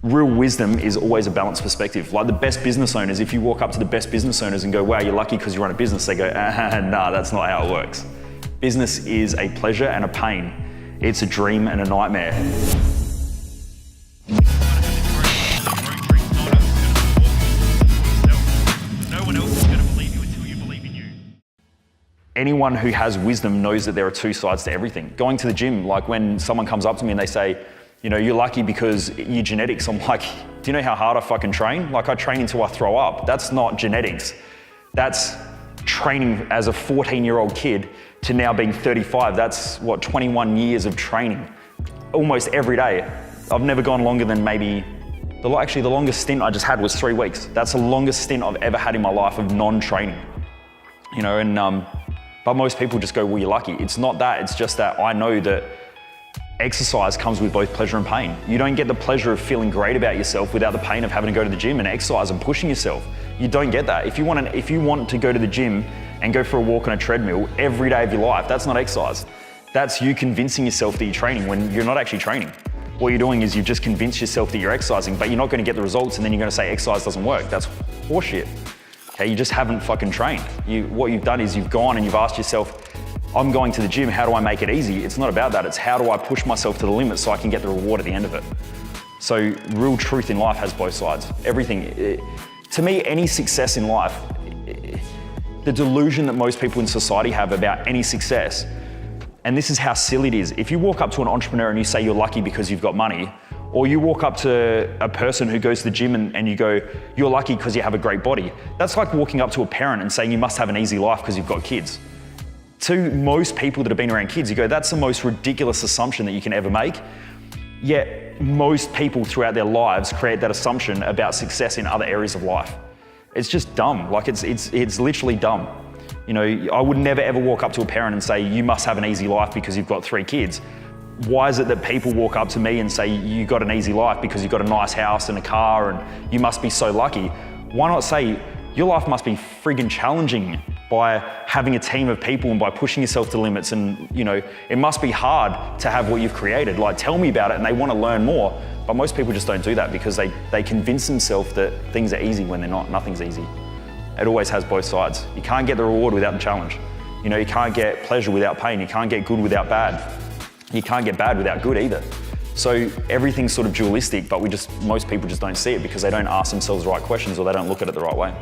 Real wisdom is always a balanced perspective. Like the best business owners, if you walk up to the best business owners and go, wow, you're lucky because you run a business, they go, nah, that's not how it works. Business is a pleasure and a pain. It's a dream and a nightmare. Anyone who has wisdom knows that there are two sides to everything. Going to the gym, like when someone comes up to me and they say, you know, you're lucky because your genetics, I'm like, do you know how hard I fucking train? Like I train until I throw up. That's not genetics. That's training as a 14-year-old kid to now being 35. That's what, 21 years of training, almost every day. I've never gone longer than maybe, the longest stint I just had was 3 weeks. That's the longest stint I've ever had in my life of non-training. You know, and but most people just go, well, you're lucky. It's not that, it's just that I know that exercise comes with both pleasure and pain. You don't get the pleasure of feeling great about yourself without the pain of having to go to the gym and exercise and pushing yourself. You don't get that. If you want to go to the gym and go for a walk on a treadmill every day of your life, that's not exercise. That's you convincing yourself that you're training when you're not actually training. What you're doing is you've just convinced yourself that you're exercising, but you're not going to get the results, and then you're going to say exercise doesn't work. That's horseshit. Okay, you just haven't fucking trained. What you've done is you've gone and you've asked yourself, I'm going to the gym, how do I make it easy? It's not about that, it's how do I push myself to the limit so I can get the reward at the end of it. So real truth in life has both sides. Everything, to me, any success in life, the delusion that most people in society have about any success, and this is how silly it is. If you walk up to an entrepreneur and you say you're lucky because you've got money, or you walk up to a person who goes to the gym and you go, you're lucky because you have a great body. That's like walking up to a parent and saying you must have an easy life because you've got kids. To most people that have been around kids, you go, that's the most ridiculous assumption that you can ever make. Yet most people throughout their lives create that assumption about success in other areas of life. It's just dumb, like it's literally dumb. You know, I would never ever walk up to a parent and say, you must have an easy life because you've got 3 kids. Why is it that people walk up to me and say, you got an easy life because you've got a nice house and a car and you must be so lucky? Why not say, your life must be friggin' challenging by having a team of people and by pushing yourself to limits, and you know, it must be hard to have what you've created. Like, tell me about it, and they want to learn more. But most people just don't do that because they convince themselves that things are easy when they're not. Nothing's easy. It always has both sides. You can't get the reward without the challenge. You know, you can't get pleasure without pain. You can't get good without bad. You can't get bad without good either. So everything's sort of dualistic, but most people just don't see it because they don't ask themselves the right questions or they don't look at it the right way.